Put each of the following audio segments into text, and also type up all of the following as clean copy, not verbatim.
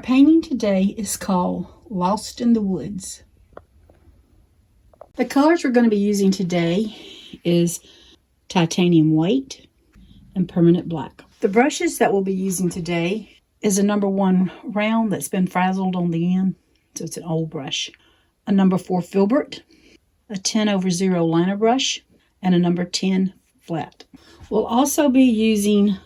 painting today is called Lost in the Woods. The colors we're going to be using today is titanium white and permanent black. The brushes that we'll be using today is a number 1 round that's been frazzled on the end, so it's an old brush. A number 4 Filbert, a 10/0 liner brush, and a number 10 flat. We'll also be using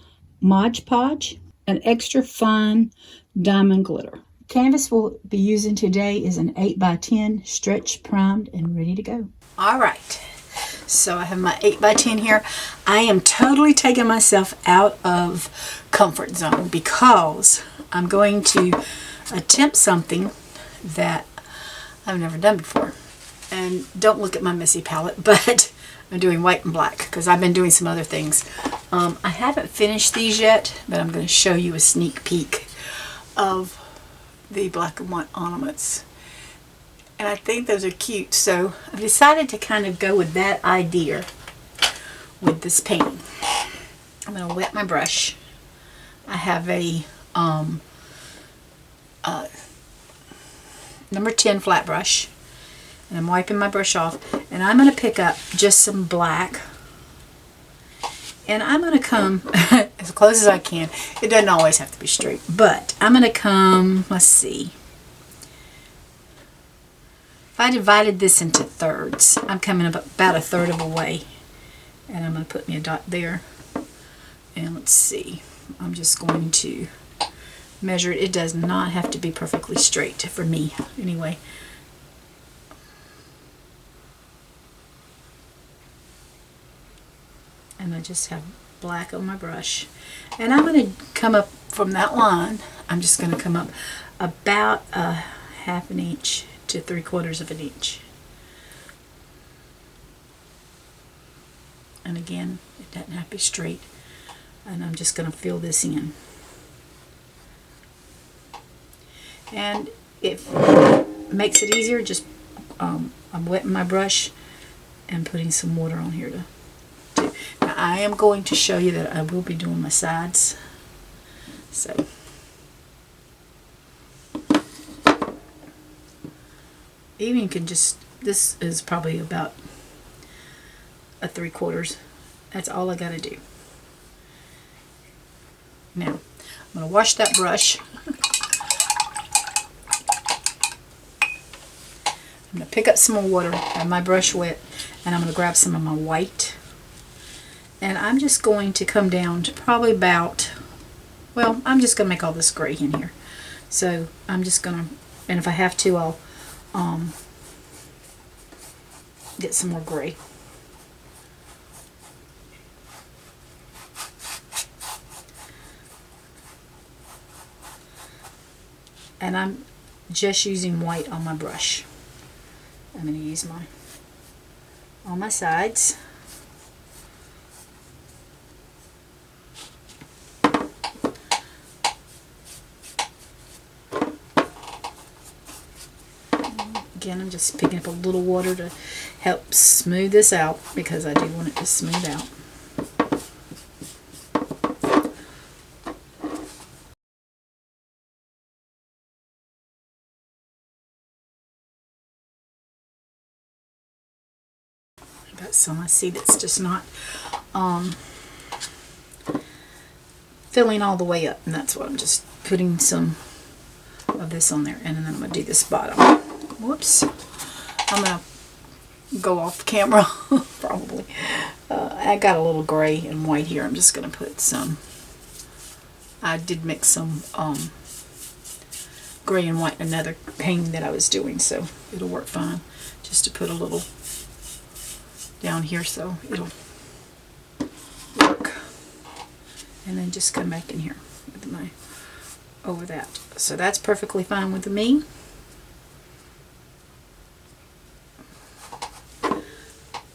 Podge, an extra fine diamond glitter. Canvas we'll be using today is an 8x10 stretch, primed, and ready to go. All right, so I have my 8x10 here. I am totally taking myself out of comfort zone because I'm going to attempt something that I've never done before. And don't look at my messy palette, but I'm doing white and black because I've been doing some other things. I haven't finished these yet, but I'm going to show you a sneak peek of the black and white ornaments. And I think those are cute, so I've decided to kind of go with that idea with this painting. I'm going to wet my brush. I have a number 10 flat brush, and I'm wiping my brush off, and I'm going to pick up just some black, and I'm going to come as close as I can. It doesn't always have to be straight, but I'm going to come, let's see. If I divided this into thirds, I'm coming about 1/3 of a way, and I'm going to put me a dot there. And let's see, I'm just going to measure it. It does not have to be perfectly straight for me, anyway. And I just have black on my brush, and I'm going to come up from that line. I'm just going to come up about a 1/2 inch to 3/4 of an inch. And again, it doesn't have to be straight, and I'm just going to fill this in. And if it makes it easier, just I'm wetting my brush and putting some water on here to do. Now I am going to show you that I will be doing my sides. So even you can just, this is probably about a 3/4. That's all I got to do. Now I'm going to wash that brush. I'm going to pick up some more water, have my brush wet, and I'm going to grab some of my white. And I'm just going to come down to probably about, well, I'm just going to make all this gray in here. So I'm just going to, and if I have to, I'll get some more gray. And I'm just using white on my brush. I'm going to use my, on my sides. Again, I'm just picking up a little water to help smooth this out because I do want it to smooth out. Got some I see that's just not filling all the way up, and that's what I'm just putting some of this on there, and then I'm going to do this bottom. Whoops, I'm going to go off camera probably. I got a little gray and white here. I'm just going to put some, I did mix some gray and white in another painting that I was doing, so it'll work fine just to put a little down here so it'll work. And then just come back in here with my, over that. So that's perfectly fine with me.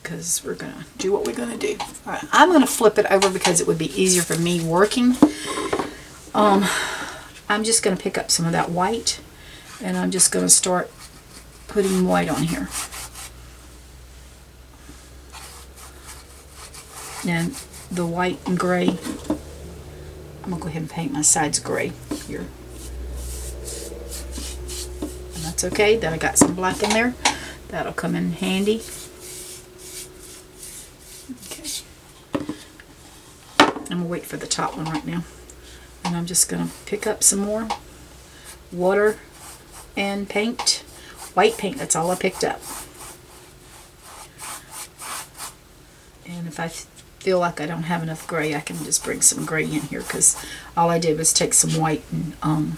Because we're going to do what we're going to do. Alright, I'm going to flip it over because it would be easier for me working. I'm just going to pick up some of that white, and I'm just going to start putting white on here. And the white and gray, I'm going to go ahead and paint my sides gray here. That's okay. Then I got some black in there. That'll come in handy. Okay. I'm going to wait for the top one right now. And I'm just going to pick up some more water and paint. White paint, that's all I picked up. And if I feel like I don't have enough gray, I can just bring some gray in here, because all I did was take some white and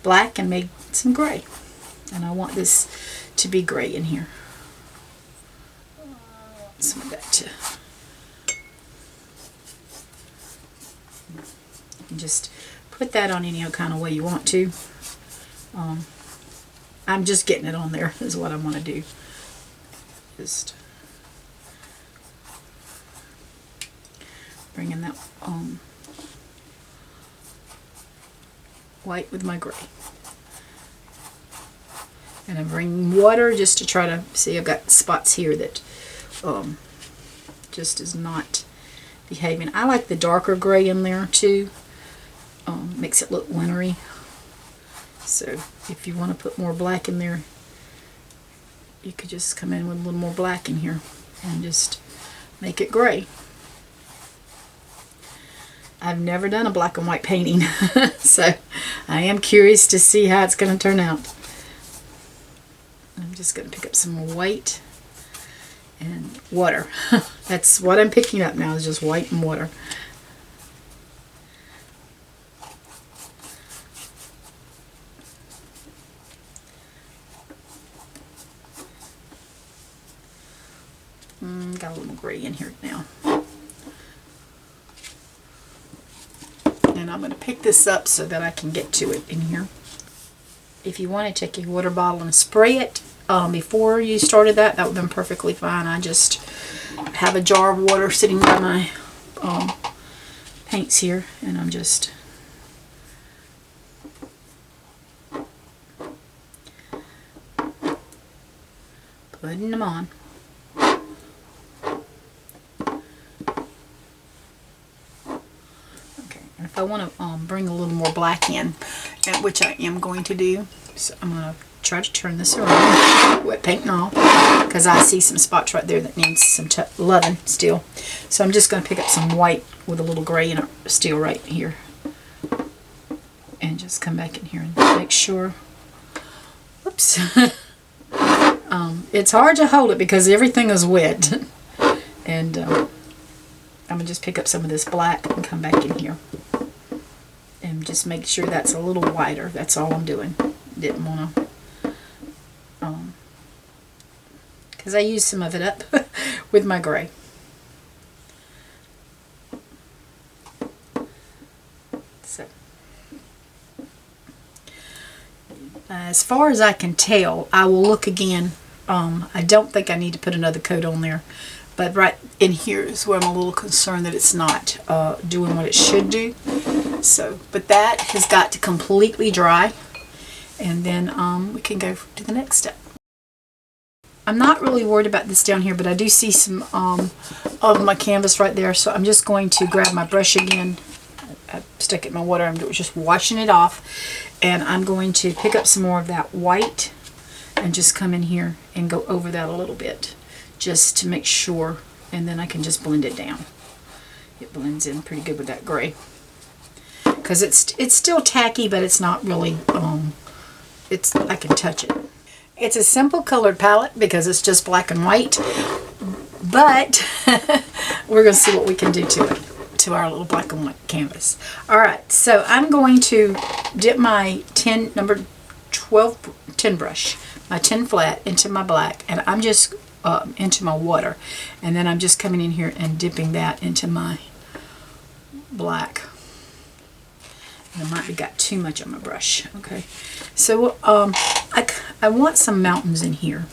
black and made some gray. And I want this to be gray in here. Some of that too. You can just put that on any kind of way you want to. I'm just getting it on there is what I want to do. Just bringing that white with my gray. And I'm bringing water just to try to see. I've got spots here that just is not behaving. I like the darker gray in there too. Makes it look wintry. So if you want to put more black in there, you could just come in with a little more black in here and just make it gray. I've never done a black and white painting, so I am curious to see how it's going to turn out. I'm just going to pick up some more white and water. That's what I'm picking up now, is just white and water. Got a little more gray in here now. And I'm going to pick this up so that I can get to it in here. If you want to take your water bottle and spray it before you started that would have been perfectly fine. I just have a jar of water sitting by my paints here, and I'm just putting them on. If I want to bring a little more black in, which I am going to do, so I'm going to try to turn this around, wet paint and all, because I see some spots right there that needs some loving still. So I'm just going to pick up some white with a little gray in it still right here, and just come back in here and make sure. Whoops. It's hard to hold it because everything is wet, and I'm going to just pick up some of this black and come back in here. And just make sure that's a little wider. That's all I'm doing. Didn't want to, because I used some of it up with my gray. So, as far as I can tell, I will look again. I don't think I need to put another coat on there. But right in here is where I'm a little concerned that it's not doing what it should do. So, but that has got to completely dry, and then we can go to the next step. I'm not really worried about this down here, but I do see some of my canvas right there, so I'm just going to grab my brush again. I stuck it in my water. I'm just washing it off, and I'm going to pick up some more of that white and just come in here and go over that a little bit, just to make sure, and then I can just blend it down. It blends in pretty good with that gray, because it's still tacky, but it's not really I can touch it. It's a simple colored palette because it's just black and white, but we're going to see what we can do to it, to our little black and white canvas. Alright, so I'm going to dip my number 12 tin brush, my tin flat, into my black, and I'm just into my water, and then I'm just coming in here and dipping that into my black. I might have got too much on my brush. Okay, so I want some mountains in here.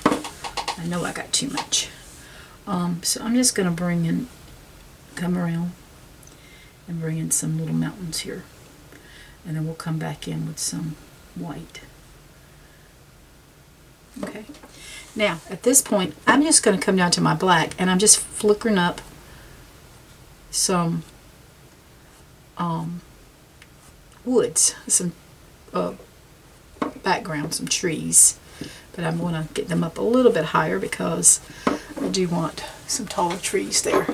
I know I got too much. So I'm just going to come around and bring in some little mountains here, and then we'll come back in with some white. Okay. Now, at this point, I'm just going to come down to my black, and I'm just flickering up some woods, some background, some trees. But I'm going to get them up a little bit higher because I do want some taller trees there.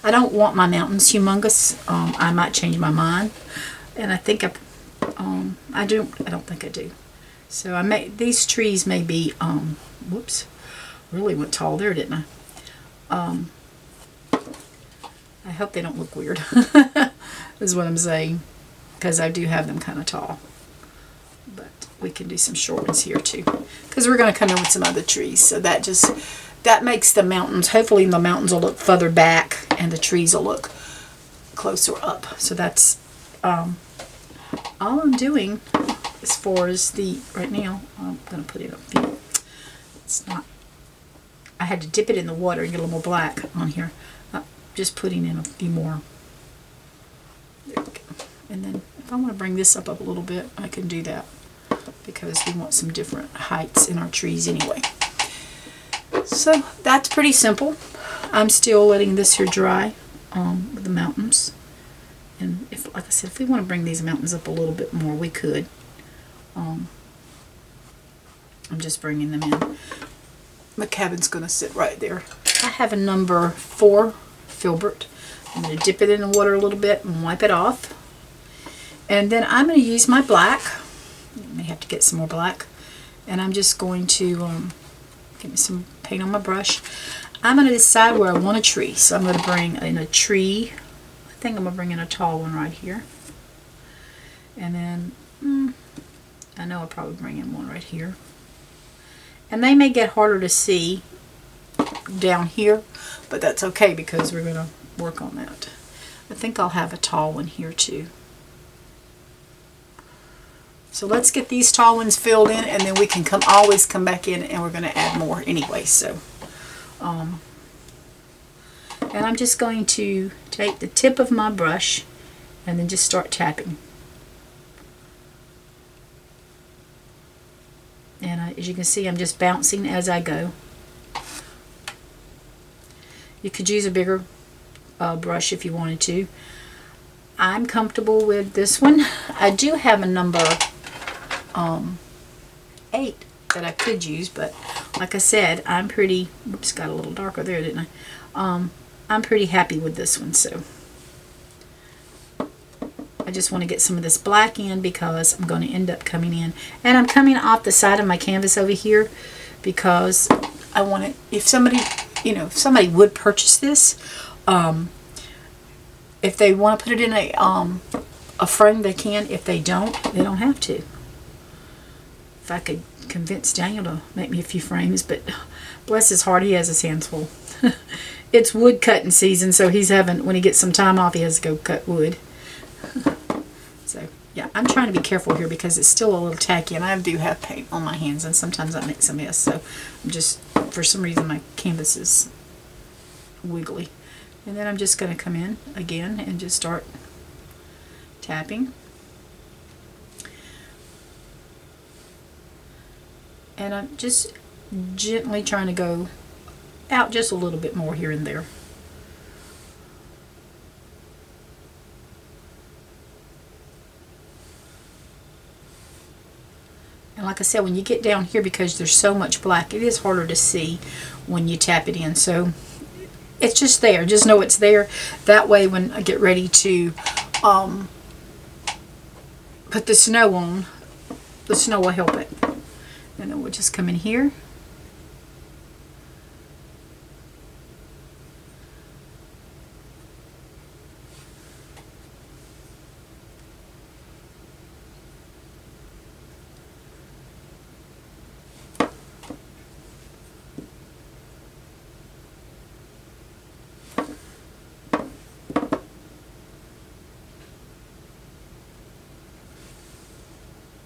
I don't want my mountains humongous. I might change my mind. And I think I don't think I do. So these trees may be, whoops, really went tall there, didn't I? I hope they don't look weird, is what I'm saying, because I do have them kind of tall. But we can do some short ones here too, because we're going to come in with some other trees. So that makes the mountains, hopefully the mountains will look further back and the trees will look closer up. So that's all I'm doing as far as right now. I'm going to put in a few. It's not, I had to dip it in the water and get a little more black on here. Just putting in a few more. There we go. And then if I want to bring this up a little bit, I can do that, because we want some different heights in our trees anyway. So that's pretty simple. I'm still letting this here dry with the mountains. And like I said, if we want to bring these mountains up a little bit more, we could. I'm just bringing them in. My cabin's going to sit right there. I have a number 4 Filbert. I'm going to dip it in the water a little bit and wipe it off. And then I'm going to use my black. I may have to get some more black. And I'm just going to get me some paint on my brush. I'm going to decide where I want a tree. So I'm going to bring in a tree. I think I'm going to bring in a tall one right here. And then, I know I'll probably bring in one right here. And they may get harder to see down here, but that's okay because we're going to work on that. I think I'll have a tall one here too. So let's get these tall ones filled in, and then we can always come back in and we're going to add more anyway. So, and I'm just going to take the tip of my brush and then just start tapping. And as you can see, I'm just bouncing as I go. You could use a bigger brush if you wanted to. I'm comfortable with this one. I do have a number 8 that I could use, but like I said, I'm pretty, oops, got a little darker there, didn't I? I'm pretty happy with this one, so I just want to get some of this black in because I'm going to end up coming in. And I'm coming off the side of my canvas over here because I want it, if somebody, if somebody would purchase this, if they want to put it in a frame, they can. If they don't have to. If I could convince Daniel to make me a few frames, but bless his heart, he has his hands full. It's wood cutting season, so when he gets some time off, he has to go cut wood. So, yeah, I'm trying to be careful here because it's still a little tacky, and I do have paint on my hands, and sometimes that makes a mess. So, I'm just, for some reason, my canvas is wiggly. And then I'm just going to come in again and just start tapping. And I'm just gently trying to go out just a little bit more here and there. And like I said, when you get down here, because there's so much black, it is harder to see when you tap it in. So it's just there. Just know it's there. That way when I get ready to put the snow on, the snow will help it. And then we'll just come in here.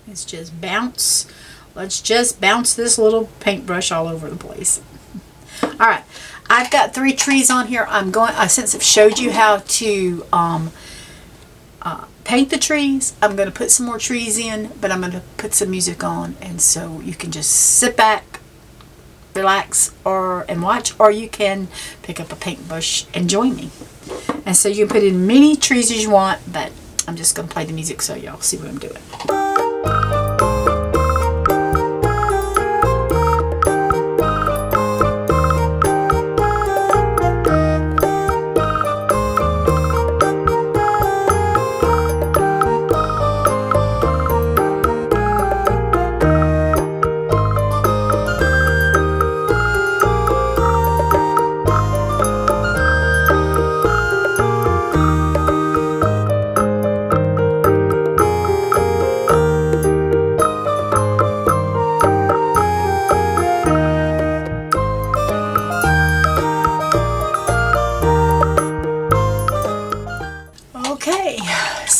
It's just bounce. Let's just bounce this little paintbrush all over the place. Alright, I've got 3 trees on here. Since I've showed you how to paint the trees, I'm going to put some more trees in, but I'm going to put some music on, and so you can just sit back, relax, and watch, or you can pick up a paintbrush and join me. And so you can put in many trees as you want, but I'm just going to play the music so y'all see what I'm doing.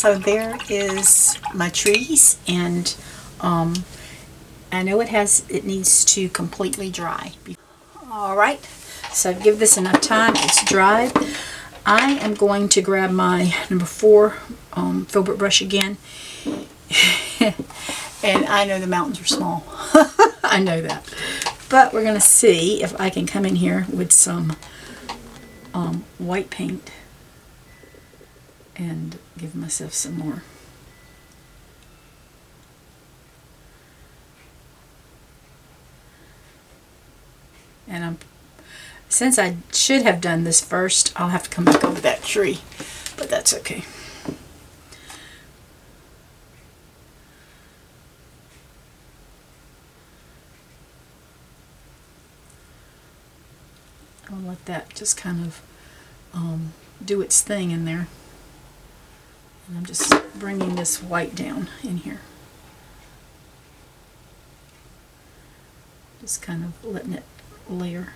so there is my trees, and I know it needs to completely dry. All right, so give this enough time. It's dried. I am going to grab my number 4 Filbert brush again. And I know the mountains are small. I know that. But we're going to see if I can come in here with some white paint and give myself some more. And since I should have done this first, I'll have to come back over that tree, but that's okay. I'll let that just kind of do its thing in there. And I'm just bringing this white down in here. Just kind of letting it layer.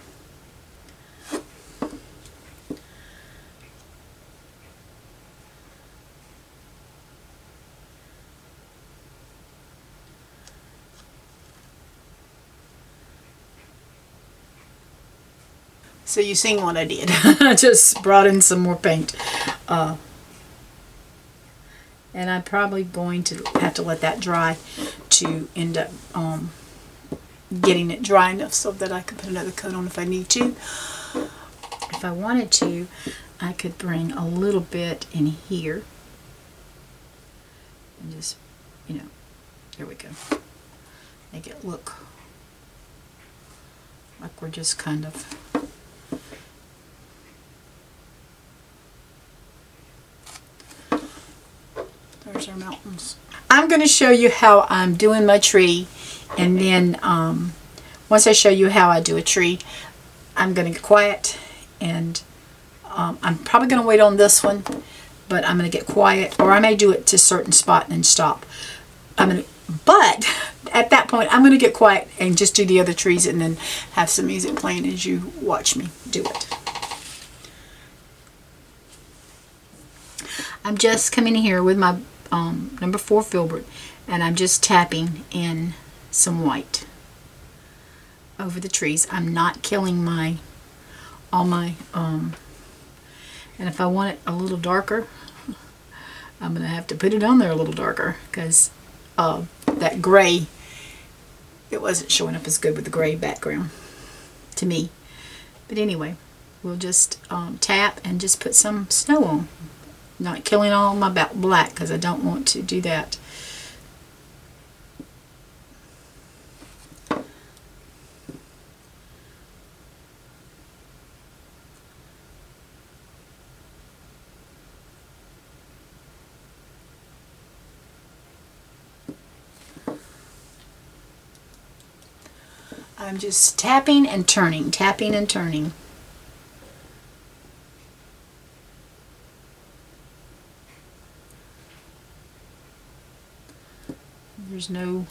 So you've seen what I did. I just brought in some more paint. And I'm probably going to have to let that dry to end up getting it dry enough so that I can put another coat on if I need to. If I wanted to, I could bring a little bit in here. And just, there we go. Make it look like we're just kind of... There's our mountains. I'm going to show you how I'm doing my tree, and then once I show you how I do a tree, I'm going to get quiet, and I'm probably going to wait on this one, but I'm going to get quiet, or I may do it to a certain spot and then stop. But at that point, I'm going to get quiet and just do the other trees and then have some music playing as you watch me do it. I'm just coming here with my number 4 Filbert, and I'm just tapping in some white over the trees. I'm not killing all my and if I want it a little darker, I'm gonna have to put it on there a little darker, because that gray, it wasn't showing up as good with the gray background to me. But anyway, we'll just tap and just put some snow on. Not killing all my black, because I don't want to do that. I'm just tapping and turning, tapping and turning. There's no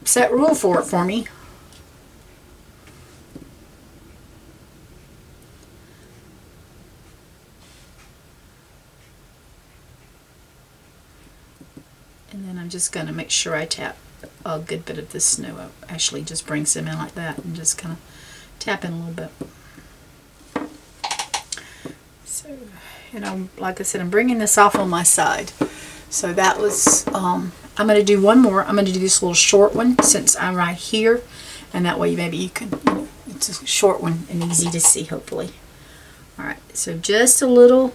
set rule for me. And then I'm just going to make sure I tap a good bit of this snow up. Actually, just bring some in like that and just kind of tap in a little bit. So, like I said, I'm bringing this off on my side. So that was, I'm going to do one more. I'm going to do this little short one since I'm right here. And that way maybe you can, it's a short one and easy to see, hopefully. Alright, so just a little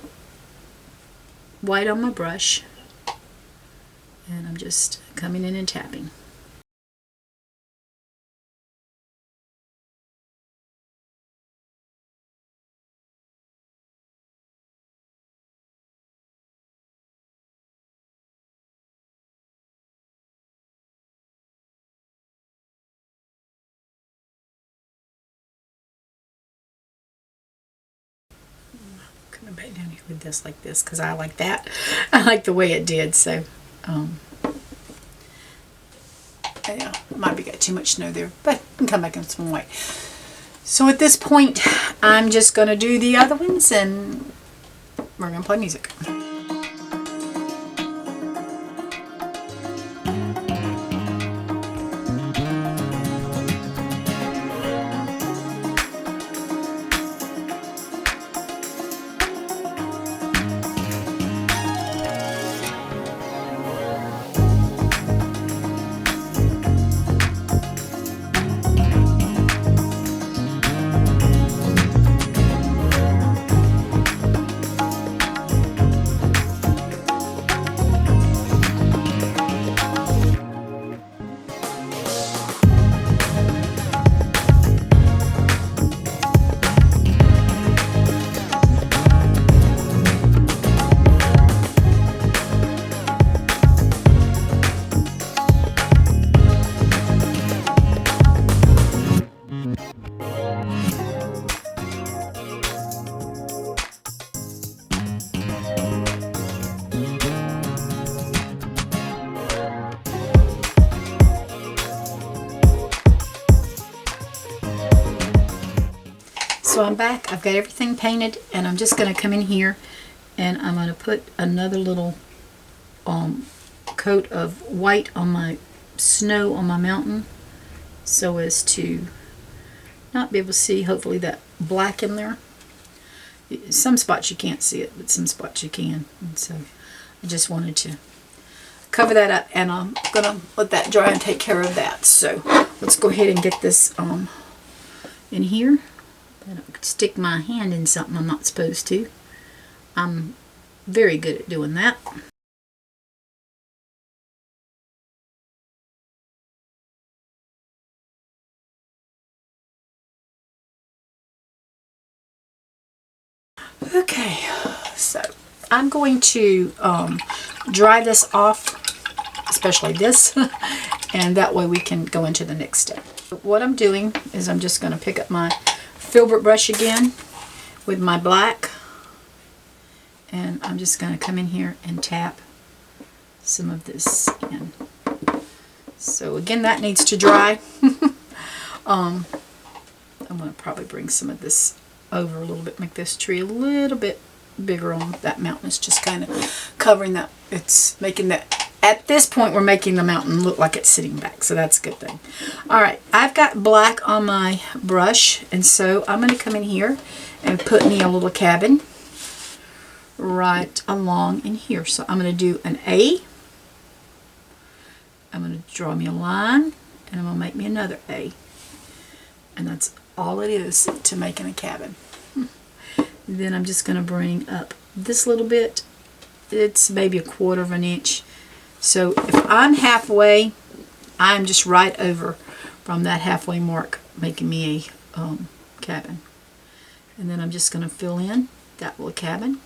white on my brush. And I'm just coming in and tapping. Coming back down here with this like this, because I like that. I like the way it did, so yeah, might be got too much snow there, but I can come back in some white. So at this point, I'm just going to do the other ones, and we're going to play music. So I'm back. I've got everything painted, and I'm just going to come in here and I'm going to put another little coat of white on my snow on my mountain so as to not be able to see, hopefully, that black in there. Some spots you can't see it, but some spots you can. And so I just wanted to cover that up, and I'm going to let that dry and take care of that. So let's go ahead and get this in here. I don't stick my hand in something I'm not supposed to. I'm very good at doing that. Okay, so I'm going to dry this off, especially this, and that way we can go into the next step. What I'm doing is I'm just going to pick up my Filbert brush again with my black, and I'm just going to come in here and tap some of this in. So again, that needs to dry. I'm going to probably bring some of this over a little bit, make this tree a little bit bigger on that mountain. It's just kind of covering that. It's making that, at this point we're making the mountain look like it's sitting back, so that's a good thing. Alright, I've got black on my brush, and so I'm going to come in here and put me a little cabin right along in here. So I'm going to do an A. I'm going to draw me a line, and I'm going to make me another A. And that's all it is to making a cabin. Then I'm just going to bring up this little bit. It's maybe 1/4 of an inch. So if I'm halfway, I'm just right over from that halfway mark, making me a cabin. And then I'm just going to fill in that little cabin.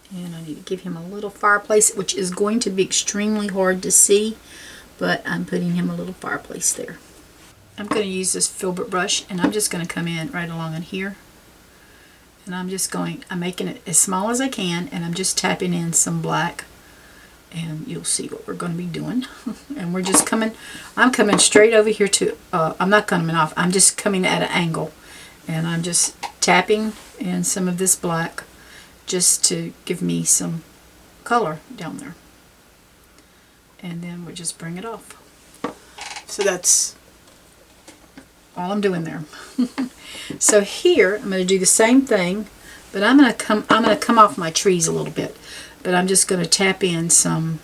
And I need to give him a little fireplace, which is going to be extremely hard to see, but I'm putting him a little fireplace there. I'm going to use this Filbert brush, and I'm just going to come in right along in here. And I'm making it as small as I can, and I'm just tapping in some black, and you'll see what we're going to be doing. And we're just I'm coming straight over here to, I'm not coming off, I'm just coming at an angle. And I'm just tapping in some of this black, just to give me some color down there. And then we'll just bring it off. So that's all I'm doing there. So here I'm going to do the same thing, but I'm going to come off my trees a little bit. But I'm just going to tap in some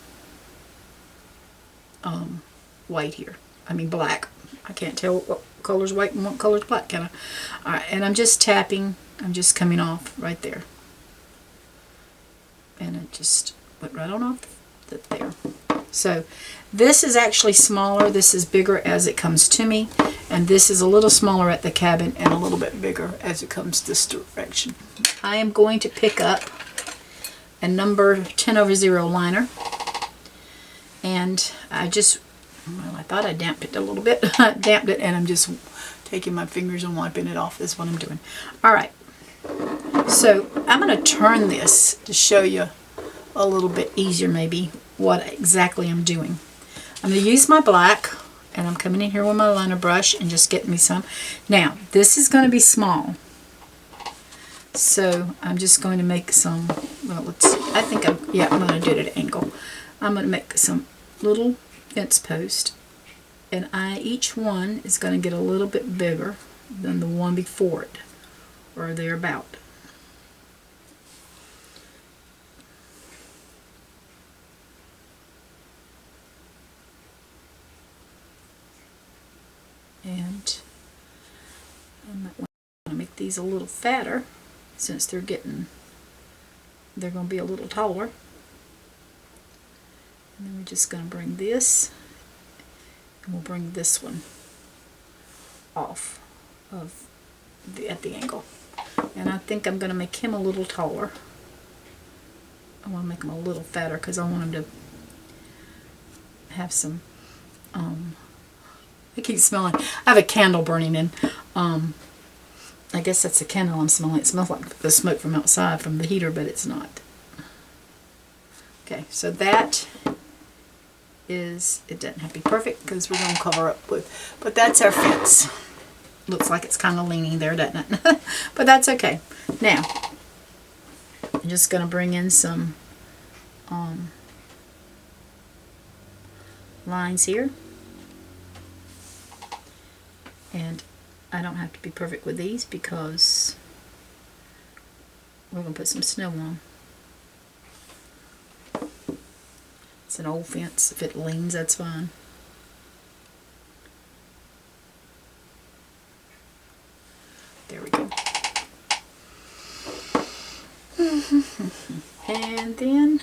white here. I mean black. I can't tell what color's white and what color's black, can I? Alright, and I'm just tapping, I'm just coming off right there. And it just went right on off there. So this is actually smaller, this is bigger as it comes to me, and this is a little smaller at the cabin and a little bit bigger as it comes this direction. I am going to pick up a number 10/0 liner, and I thought I damped it a little bit. I damped it, and I'm just taking my fingers and wiping it off. Is what I'm doing. Alright. So I'm going to turn this to show you a little bit easier maybe what exactly I'm doing. I'm going to use my black, and I'm coming in here with my liner brush and just getting me some. Now, this is going to be small. So I'm just going to make some, well, let's see. I think I'm going to do it at an angle. I'm going to make some little fence posts, and each one is going to get a little bit bigger than the one before it, or thereabout. And I might want to make these a little fatter since they're going to be a little taller. And then we're just going to bring this, and we'll bring this one off at the angle. And I think I'm going to make him a little taller. I want to make him a little fatter because I want him to have some, I keep smelling, I have a candle burning, and I guess that's the candle I'm smelling. It smells like the smoke from outside from the heater, but it's not. Okay, so that is, it doesn't have to be perfect because we're going to cover up with, but that's our fence. Looks like it's kind of leaning there, doesn't it? But that's okay. Now, I'm just going to bring in some lines here. And I don't have to be perfect with these because we're going to put some snow on. It's an old fence. If it leans, that's fine. There we go. And then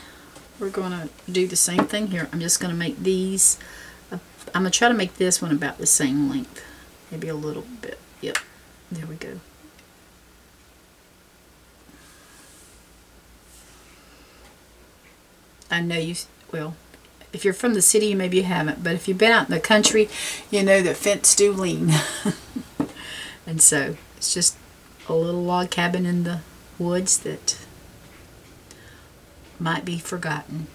we're going to do the same thing here. I'm just going to make these, I'm going to try to make this one about the same length. Maybe a little bit. Yep. There we go. I know you, well, if you're from the city, maybe you haven't, but if you've been out in the country, you know that fence do lean. And so it's just a little log cabin in the woods that might be forgotten.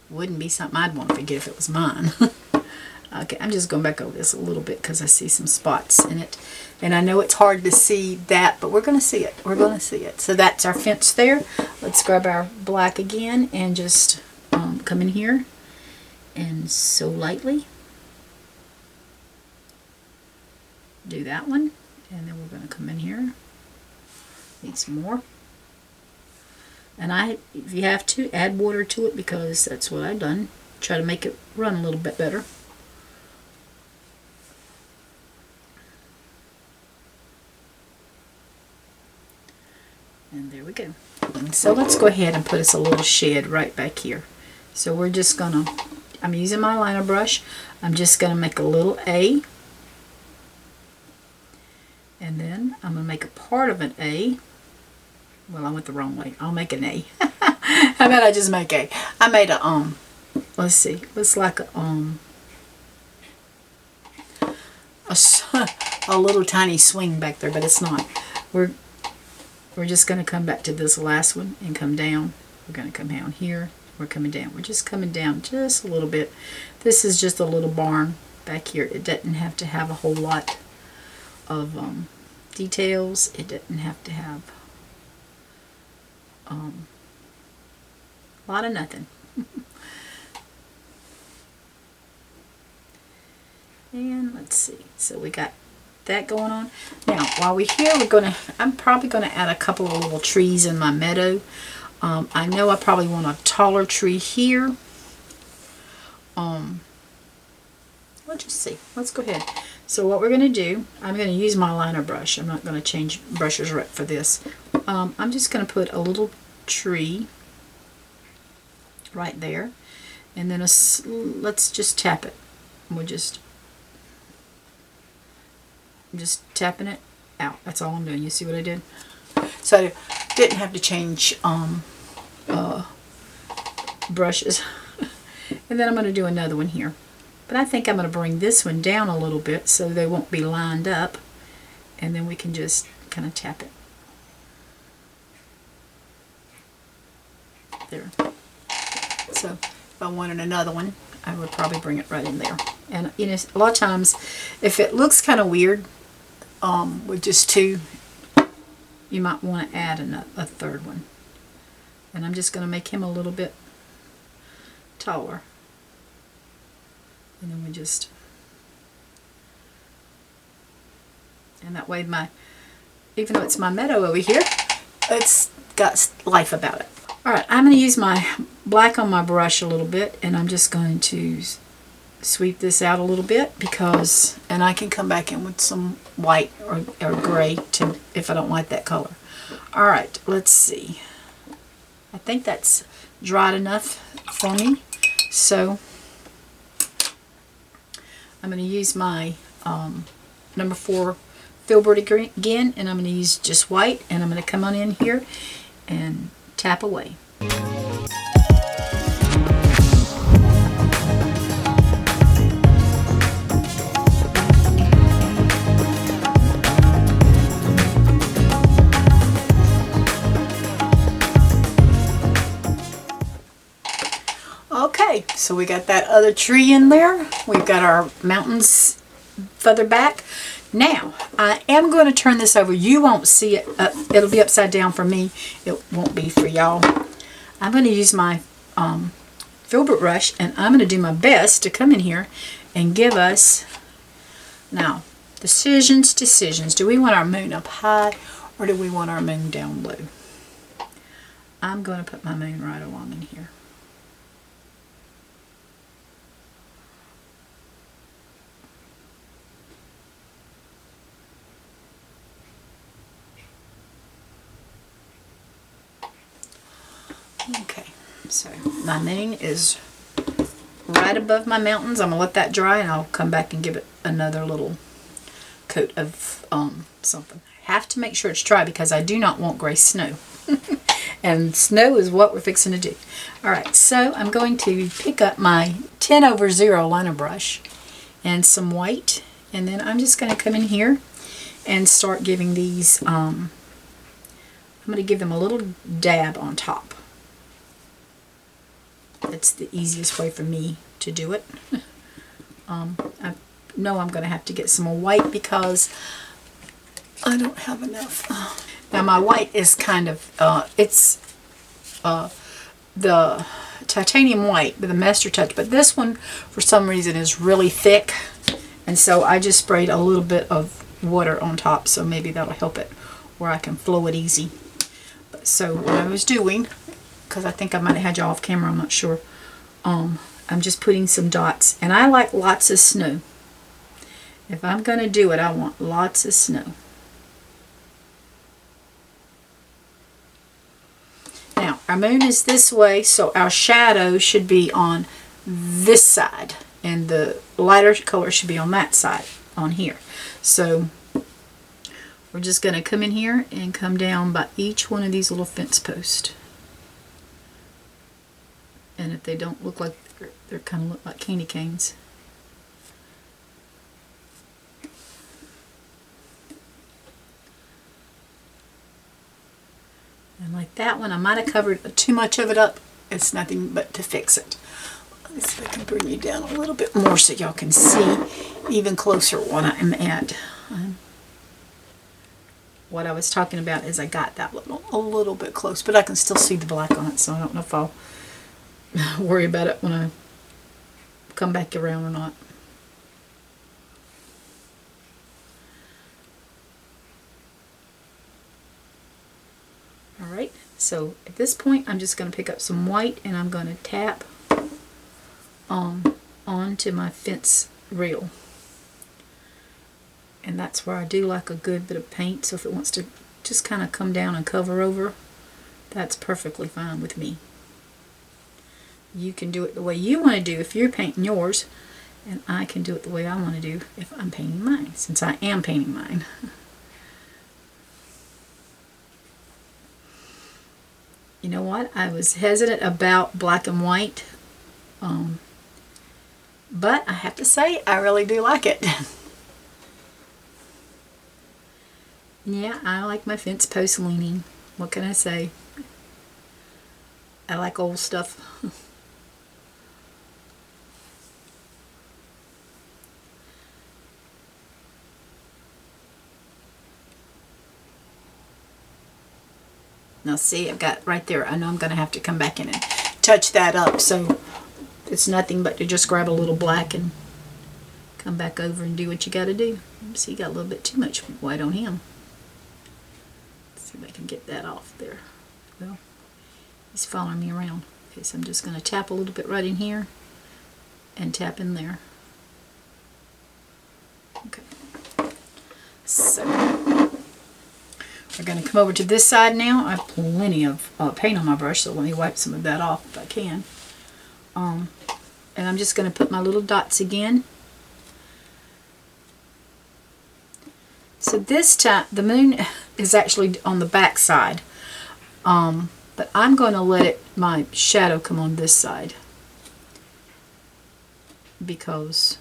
Wouldn't be something I'd want to forget if it was mine. Okay, I'm just going back over this a little bit because I see some spots in it. And I know it's hard to see that, but we're going to see it. We're going to see it. So that's our fence there. Let's grab our black again and just come in here and so lightly do that one. And then we're going to come in here. Need some more. And if you have to, add water to it because that's what I've done. Try to make it run a little bit better. And there we go. So let's go ahead and put us a little shed right back here. So we're just gonna, I'm using my liner brush. I'm just gonna make a little A. And then I'm gonna make a part of an A. Well, I went the wrong way. I'll make an A. How about I just make A? I made a, let's see. Looks like a little tiny swing back there, but it's not. We're just going to come back to this last one and come down. We're going to come down here. We're coming down. We're just coming down just a little bit. This is just a little barn back here. It doesn't have to have a whole lot of details. It doesn't have to have a lot of nothing. And let's see. So we got that going on. Now, while we're here, I'm probably going to add a couple of little trees in my meadow. I know I probably want a taller tree here. Let's just see. Let's go ahead. So what we're going to do, I'm going to use my liner brush. I'm not going to change brushes right for this. I'm just going to put a little tree right there. And then let's just tap it. We'll I'm just tapping it out. That's all I'm doing. You see what I did? So I didn't have to change brushes. And then I'm going to do another one here. But I think I'm going to bring this one down a little bit so they won't be lined up. And then we can just kind of tap it. there. So if I wanted another one, I would probably bring it right in there. And you know, a lot of times, if it looks kind of weird with just two, you might want to add a third one. And I'm just going to make him a little bit taller. And then we just, and that way even though it's my meadow over here, it's got life about it. Alright, I'm going to use my black on my brush a little bit, and I'm just going to sweep this out a little bit and I can come back in with some white or gray if I don't like that color. Alright, let's see. I think that's dried enough for me. So I'm going to use my number 4 Filbert again, and I'm going to use just white, and I'm going to come on in here and tap away. Okay, so we got that other tree in there. We've got our mountains further back. Now, I am going to turn this over. You won't see it. It'll be upside down for me. It won't be for y'all. I'm going to use my Filbert brush, and I'm going to do my best to come in here and give us, now, decisions. Do we want our moon up high, or do we want our moon down low? I'm going to put my moon right along in here. Okay, so my moon is right above my mountains. I'm going to let that dry, and I'll come back and give it another little coat of something. I have to make sure it's dry because I do not want gray snow. And snow is what we're fixing to do. Alright, so I'm going to pick up my 10/0 liner brush and some white, and then I'm just going to come in here and start giving these, I'm going to give them a little dab on top. That's the easiest way for me to do it. I know I'm going to have to get some more white because I don't have enough. Now my white is kind of, it's the titanium white with a master touch, but this one for some reason is really thick, and so I just sprayed a little bit of water on top, so maybe that'll help it where I can flow it easy. So what I was doing, because I think I might have had you off camera, I'm not sure. I'm just putting some dots, and I like lots of snow. If I'm going to do it, I want lots of snow. Now, our moon is this way, so our shadow should be on this side, and the lighter color should be on that side, on here. So we're just going to come in here and come down by each one of these little fence posts. And if they don't look like, they're kind of look like candy canes. And like that one, I might have covered too much of it up. It's nothing but to fix it. Let's see if I can bring you down a little bit more so y'all can see even closer what I'm at. What I was talking about is I got that a little bit close, but I can still see the black on it, so I don't know if I'll worry about it when I come back around or not. Alright, so at this point I'm just going to pick up some white, and I'm going to tap onto my fence reel. And that's where I do like a good bit of paint, so if it wants to just kind of come down and cover over, that's perfectly fine with me. You can do it the way you want to do if you're painting yours, and I can do it the way I want to do if I'm painting mine, since I am painting mine. You know what? I was hesitant about black and white, but I have to say I really do like it. Yeah, I like my fence post leaning. What can I say? I like old stuff. Now see, I've got right there. I know I'm going to have to come back in and touch that up. So it's nothing but to just grab a little black and come back over and do what you got to do. See, you got a little bit too much white on him. Let's see if I can get that off there. Well, he's following me around. Okay, so I'm just going to tap a little bit right in here and tap in there. Okay. So we're going to come over to this side now. I have plenty of paint on my brush, so let me wipe some of that off if I can. And I'm just going to put my little dots again. So this time, the moon is actually on the back side. But I'm going to let my shadow come on this side. Because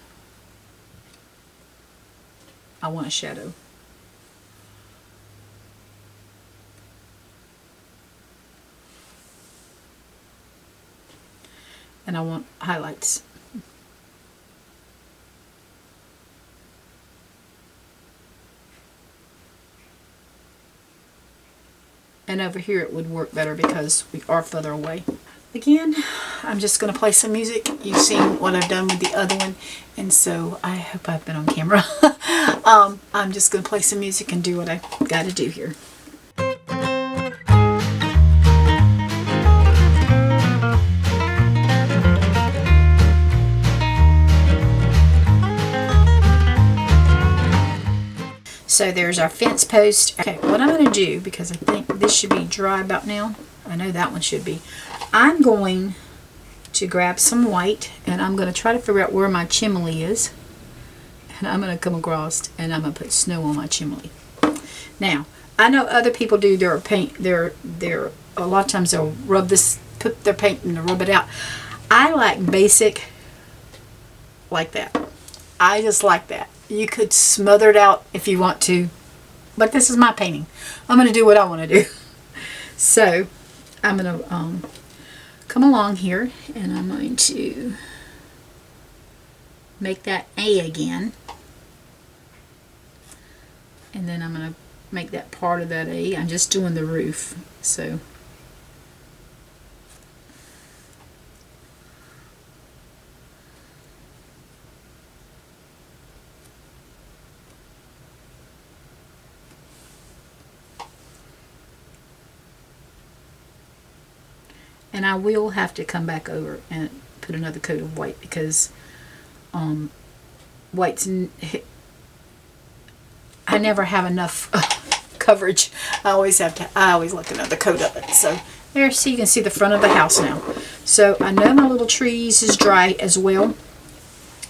I want a shadow. And I want highlights. And over here it would work better because we are further away. Again, I'm just going to play some music. You've seen what I've done with the other one, and so I hope I've been on camera. I'm just going to play some music and do what I got to do here. So there's our fence post. Okay, what I'm going to do, because I think this should be dry about now. I know that one should be. I'm going to grab some white, and I'm going to try to figure out where my chimney is. And I'm going to come across, and I'm going to put snow on my chimney. Now, I know other people do their paint. A lot of times they'll rub this, put their paint and rub it out. I like basic like that. I just like that. You could smother it out if you want to, but this is my painting. I'm going to do what I want to do. So I'm going to come along here, and I'm going to make that A again, and then I'm going to make that part of that A. I'm just doing the roof. So and I will have to come back over and put another coat of white because white's, I never have enough coverage. I always look another coat of it. So there, so you can see the front of the house now. So I know my little trees is dry as well.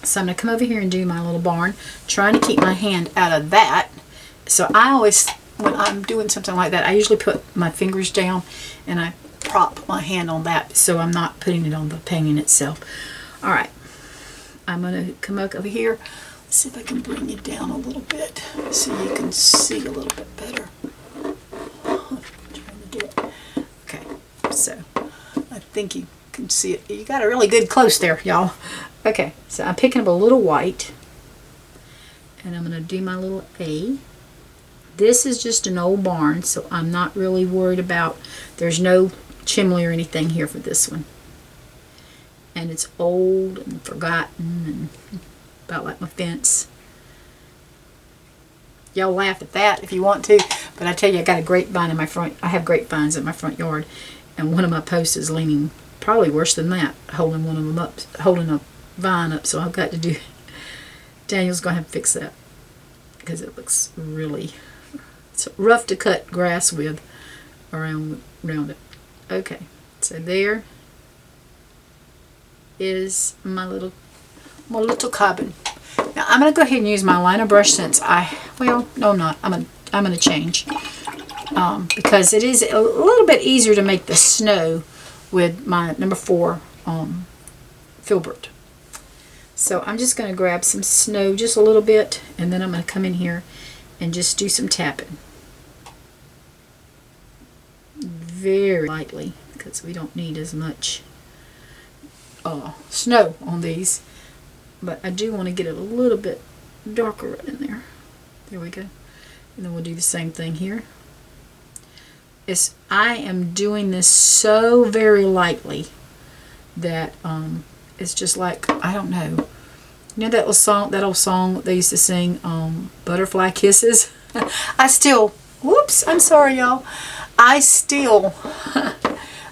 So I'm going to come over here and do my little barn, trying to keep my hand out of that. So I always, when I'm doing something like that, I usually put my fingers down and I prop my hand on that so I'm not putting it on the painting itself. Alright, I'm going to come up over here. Let's see if I can bring it down a little bit so you can see a little bit better. I'm trying to do it. Okay, so I think you can see it. You got a really good close there, y'all. Okay, so I'm picking up a little white, and I'm going to do my little A. This is just an old barn, so I'm not really worried about, there's no chimney or anything here for this one. And it's old and forgotten and about like my fence. Y'all laugh at that if you want to, but I tell you, I got a grapevine in my front. I have grapevines in my front yard, and one of my posts is leaning, probably worse than that, holding one of them up, holding a vine up. So I've got to do, Daniel's going to have to fix that because it looks really, it's rough to cut grass with around it. Okay, so there is my little cabin. Now I'm going to go ahead and use my liner brush since well, no, I'm not. I'm going to change because it is a little bit easier to make the snow with my number 4 Filbert. So I'm just going to grab some snow, just a little bit, and then I'm going to come in here and just do some tapping. Very lightly. because we don't need as much snow on these. But I do want to get it a little bit darker right in there. There we go. And then we'll do the same thing here. I am doing this so very lightly that it's just like, I don't know. You know that old song they used to sing, Butterfly Kisses? I still, whoops, I'm sorry y'all. I still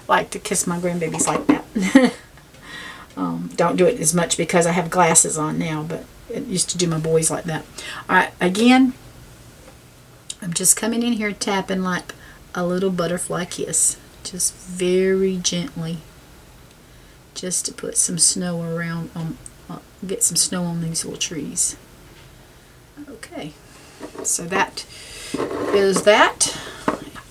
like to kiss my grandbabies like that. Don't do it as much because I have glasses on now, but it used to do my boys like that. Alright, again, I'm just coming in here tapping like a little butterfly kiss. Just very gently. Just to put some snow around, get some snow on these little trees. Okay, so that is that.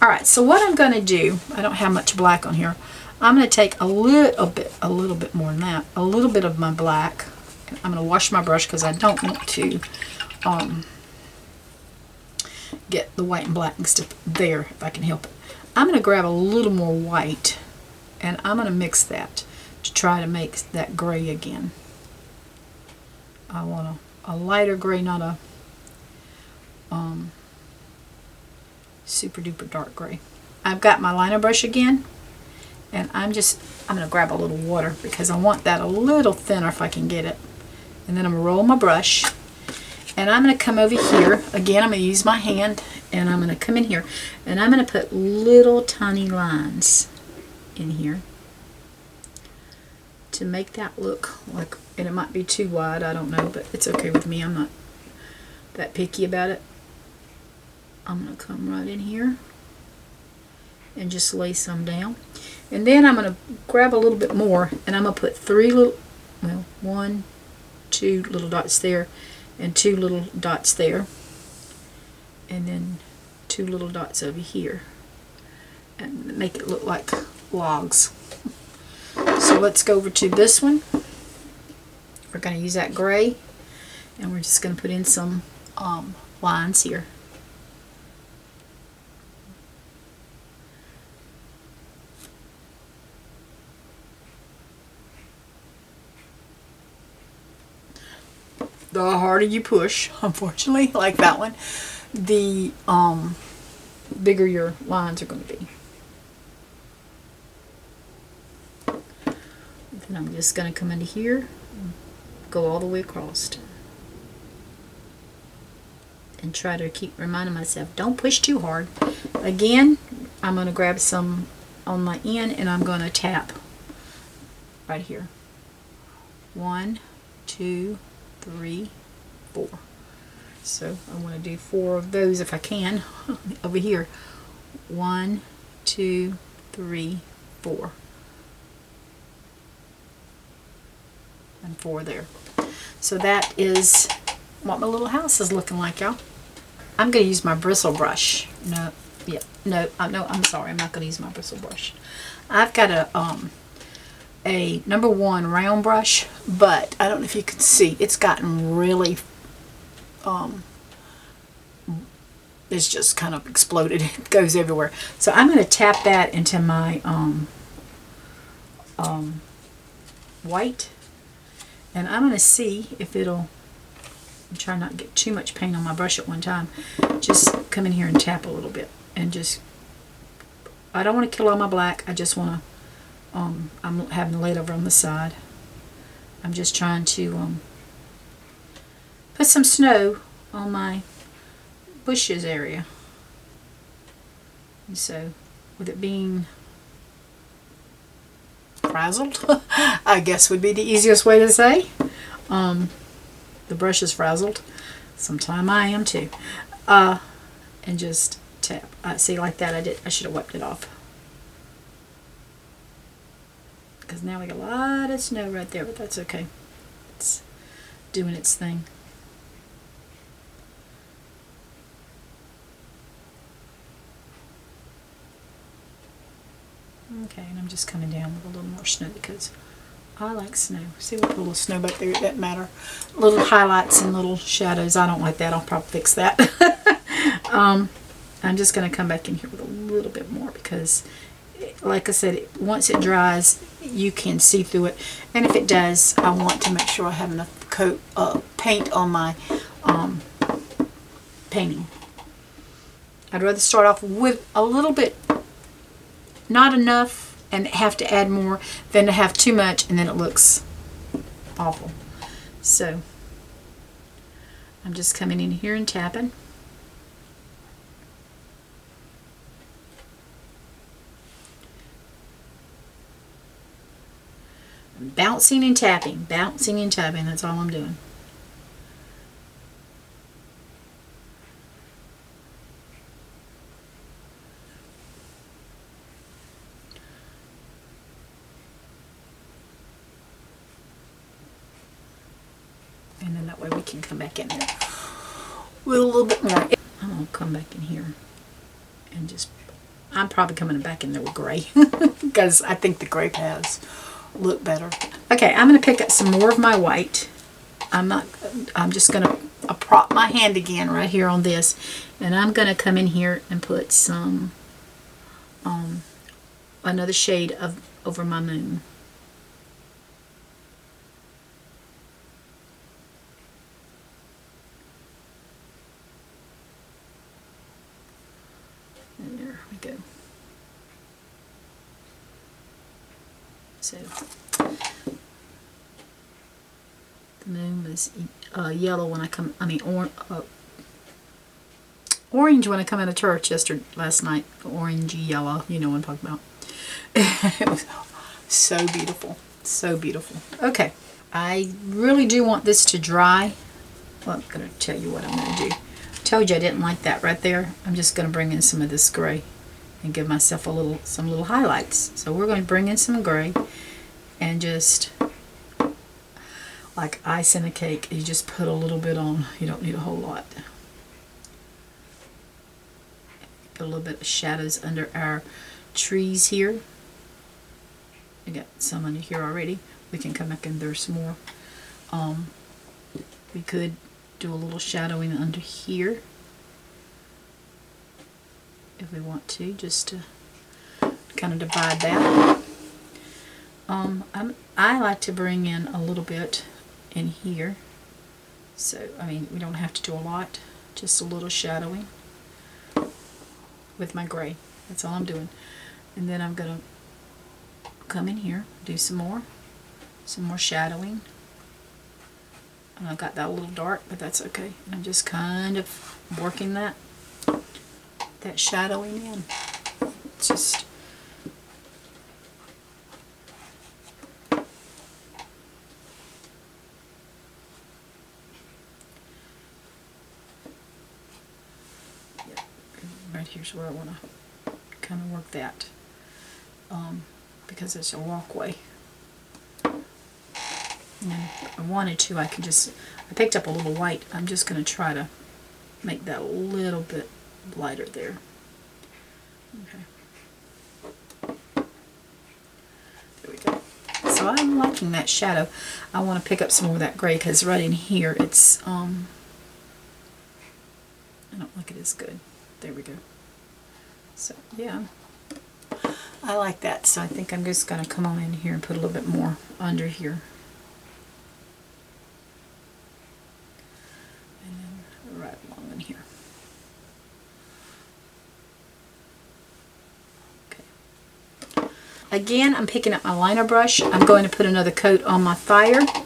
Alright, so what I'm going to do, I don't have much black on here. I'm going to take a little bit more than that, a little bit of my black. I'm going to wash my brush because I don't want to get the white and black mixed up there if I can help it. I'm going to grab a little more white and I'm going to mix that to try to make that gray again. I want a lighter gray, not a super duper dark gray. I've got my liner brush again, and I'm going to grab a little water because I want that a little thinner if I can get it. And then I'm going to roll my brush, and I'm going to come over here. Again, I'm going to use my hand, and I'm going to come in here, and I'm going to put little tiny lines in here to make that look like, and it might be too wide, I don't know, but it's okay with me. I'm not that picky about it. I'm going to come right in here and just lay some down. And then I'm going to grab a little bit more, and I'm going to put one, two little dots there, and two little dots there, and then two little dots over here, and make it look like logs. So let's go over to this one. We're going to use that gray, and we're just going to put in some lines here. The harder you push, unfortunately, like that one, the bigger your lines are going to be. Then I'm just going to come into here, go all the way across, and try to keep reminding myself, don't push too hard. Again, I'm going to grab some on my end, and I'm going to tap right here. 1, 2, 3, 4. So I want to do 4 of those if I can over here. 1, 2, 3, 4. And 4 there. So that is what my little house is looking like, y'all. I'm going to use my bristle brush. I'm sorry, I'm not going to use my bristle brush. I've got a number 1 round brush, but I don't know if you can see, it's gotten really, it's just kind of exploded. It goes everywhere. So I'm going to tap that into my white, and I'm going to see if it'll, I'm trying not to get too much paint on my brush at one time. Just come in here and tap a little bit, and just, I don't want to kill all my black, I just want to, I'm having the lid over on the side. I'm just trying to put some snow on my bushes area. And so, with it being frazzled, I guess would be the easiest way to say. The brush is frazzled. Sometime I am too. And just tap. See, like that, I should have wiped it off. Because now we got a lot of snow right there, but that's okay. It's doing its thing. Okay, and I'm just coming down with a little more snow because I like snow. See, we put a little snow back there, it doesn't matter. Little highlights and little shadows. I don't like that. I'll probably fix that. I'm just going to come back in here with a little bit more because like I said, once it dries, you can see through it. And if it does, I want to make sure I have enough paint on my painting. I'd rather start off with a little bit, not enough, and have to add more than to have too much and then it looks awful. So I'm just coming in here and tapping. I'm bouncing and tapping, bouncing and tapping. That's all I'm doing. And then that way we can come back in there with a little bit more. I'm going to come back in here and just, I'm probably coming back in there with gray because I think the gray paths look better. Okay, I'm going to pick up some more of my white. I'm just going to prop my hand again right here on this, and I'm going to come in here and put some, another shade of over my moon. And there we go. So the moon was yellow when I come, orange when I come out of church last night. Orangey yellow, you know what I'm talking about. It was so beautiful, so beautiful. Okay, I really do want this to dry. Well, I'm going to tell you what I'm going to do. I told you I didn't like that right there. I'm just going to bring in some of this gray and give myself some little highlights. So we're going to bring in some gray and just, like ice in a cake, you just put a little bit on. You don't need a whole lot. Put a little bit of shadows under our trees here. I got some under here already. We can come back and there's some more. We could do a little shadowing under here if we want to, just to kind of divide that. I like to bring in a little bit in here. So, I mean, we don't have to do a lot, just a little shadowing with my gray. That's all I'm doing. And then I'm going to come in here, do some more shadowing. And I got that a little dark, but that's okay. I'm just kind of working that shadowing in. Just right here's where I want to kind of work that, because it's a walkway. And if I wanted to, I picked up a little white. I'm just going to try to make that a little bit lighter there. Okay. There we go. So I'm liking that shadow. I want to pick up some more of that gray because right in here it's, I don't like it as good. There we go. So, yeah. I like that. So I think I'm just going to come on in here and put a little bit more under here. Right along in here. Okay. Again, I'm picking up my liner brush. I'm going to put another coat on my fireplace.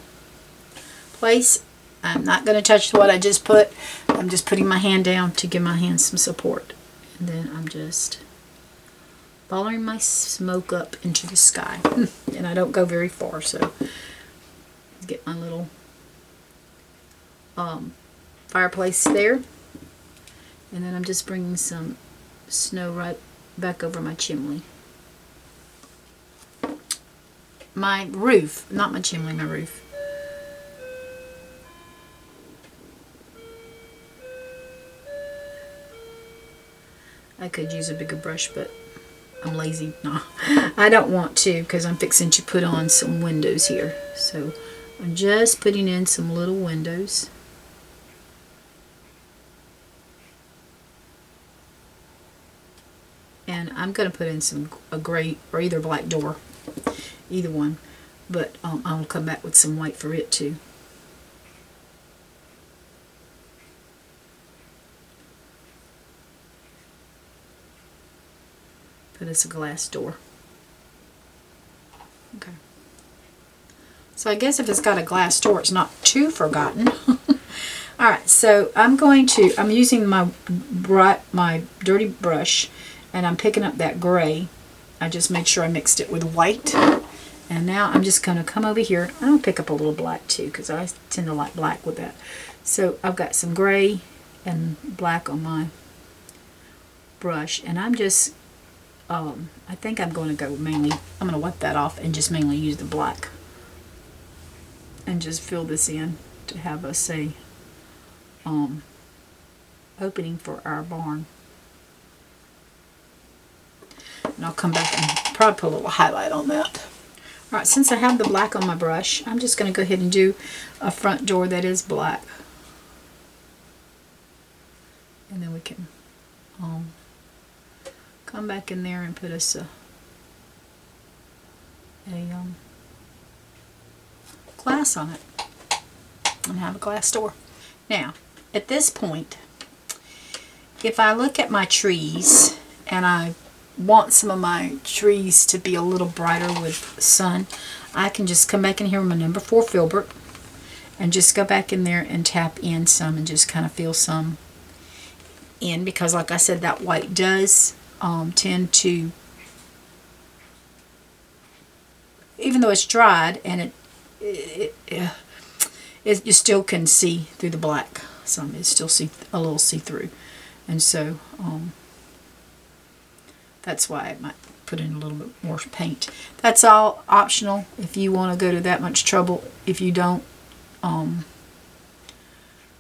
I'm not going to touch what I just put. I'm just putting my hand down to give my hand some support. And then I'm just following my smoke up into the sky. And I don't go very far, so get my little fireplace there, and then I'm just bringing some snow right back over my chimney. My roof, not my chimney, my roof. I could use a bigger brush, but I'm lazy. No, I don't want to because I'm fixing to put on some windows here. So I'm just putting in some little windows. And I'm going to put in a gray or either black door, either one, but I'll come back with some white for it too. But it's a glass door. Okay. So I guess if it's got a glass door, it's not too forgotten. Alright, so I'm using my dirty brush, and I'm picking up that gray. I just made sure I mixed it with white. And now I'm just going to come over here. I'm going to pick up a little black too, because I tend to like black with that. So I've got some gray and black on my brush, and I'm just I think I'm going to go mainly, I'm going to wipe that off and just mainly use the black and just fill this in to have us a opening for our barn. And I'll come back and probably put a little highlight on that. Alright, since I have the black on my brush, I'm just going to go ahead and do a front door that is black. And then we can come back in there and put us a glass on it and have a glass door. Now, at this point, if I look at my trees and I want some of my trees to be a little brighter with sun, I can just come back in here with my number 4 Filbert and just go back in there and tap in some and just kind of fill some in, because like I said, that white does tend to, even though it's dried and you still can see through the black some. It's still a little see-through, and so that's why I might put in a little bit more paint. That's all optional if you want to go to that much trouble. If you don't, you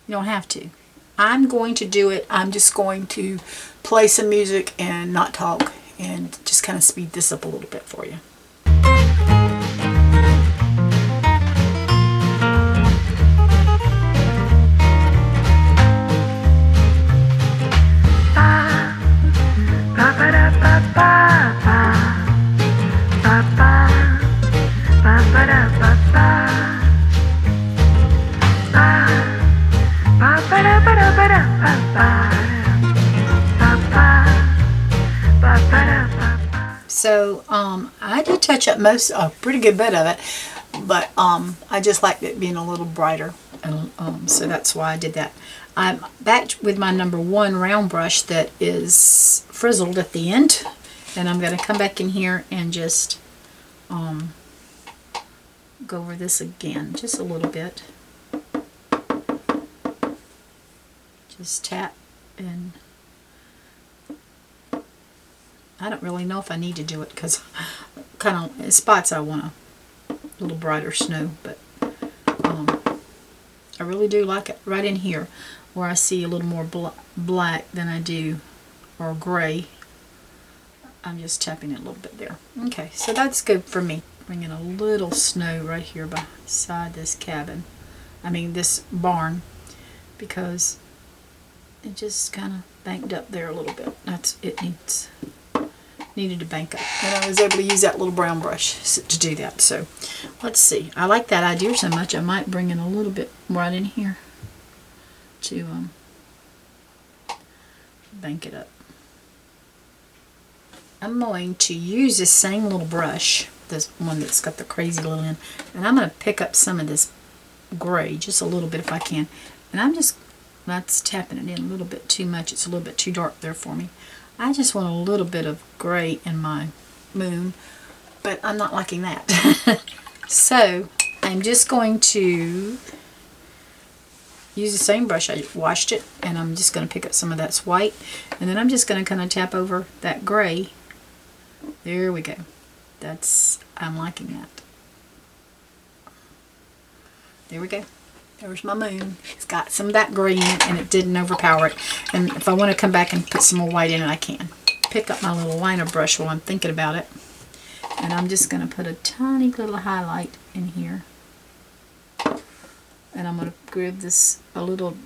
don't have to. I'm going to do it. I'm just going to play some music and not talk and just kind of speed this up a little bit for you. So I did touch up a pretty good bit of it, but I just liked it being a little brighter, and so that's why I did that. I'm back with my number 1 round brush that is frizzled at the end, and I'm going to come back in here and just go over this again just a little bit. Just tap, and I don't really know if I need to do it because kind of in spots I want a little brighter snow, but I really do like it right in here where I see a little more black than I do, or gray. I'm just tapping it a little bit there. Okay, so that's good for me. Bringing a little snow right here beside this cabin. This barn, because it just kind of banked up there a little bit. Needed to bank up, and I was able to use that little brown brush to do that. So let's see. I like that idea so much I might bring in a little bit right in here to bank it up. I'm going to use this same little brush, this one that's got the crazy little end, and I'm going to pick up some of this gray, just a little bit if I can, and that's tapping it in a little bit too much. It's a little bit too dark there for me. I just want a little bit of gray in my moon, but I'm not liking that. So I'm just going to use the same brush. I washed it, and I'm just going to pick up some of that's white, and then I'm just going to kind of tap over that gray. There we go. I'm liking that. There we go. There's my moon. It's got some of that gray in it, and it didn't overpower it. And if I want to come back and put some more white in it, I can. Pick up my little liner brush while I'm thinking about it. And I'm just going to put a tiny little highlight in here. And I'm going to grab a little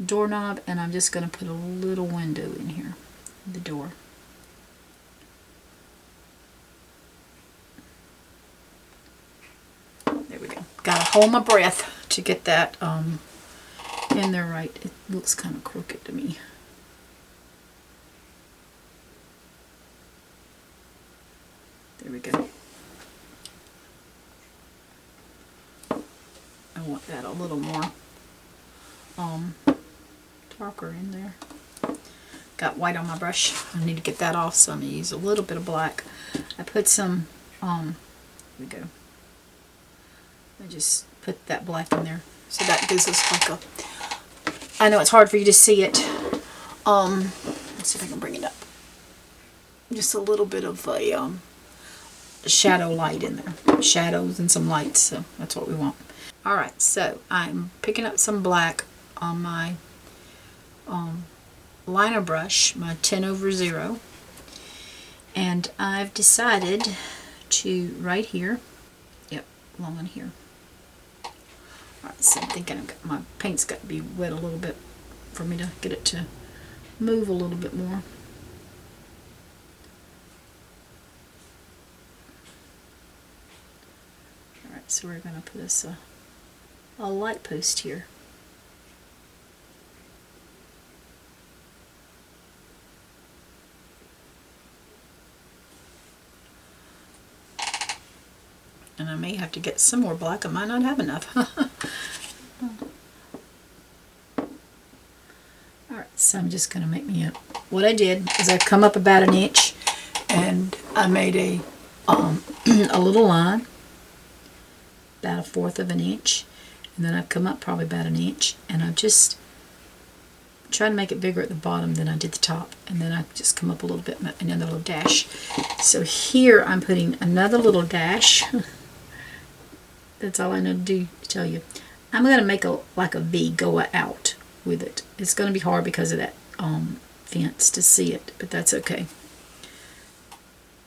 doorknob, and I'm just going to put a little window in here, the door. hold my breath to get that in there right. It looks kind of crooked to me. There we go. I want that a little more darker in there. Got white on my brush. I need to get that off, so I'm going to use a little bit of black. I put some, here we go. I just put that black in there. So that gives us like a, I know it's hard for you to see it. Let's see if I can bring it up. Just a little bit of a shadow light in there. Shadows and some lights, so that's what we want. Alright, so I'm picking up some black on my liner brush, my 10/0, and I've decided to, right here, yep, along in here. Alright, so I'm thinking my paint's got to be wet a little bit for me to get it to move a little bit more. Alright, so we're going to put this a light post here. And I may have to get some more black. I might not have enough. Alright, so I'm just going to make me a... What I did is I come up about 1 inch and I made a little line, about 1/4 of an inch. And then I've come up probably about 1 inch, and I've just tried to make it bigger at the bottom than I did the top. And then I just come up a little bit, another little dash. So here I'm putting another little dash. That's all I know to do to tell you. I'm going to make like a V go out with it. It's going to be hard because of that fence to see it, but that's okay.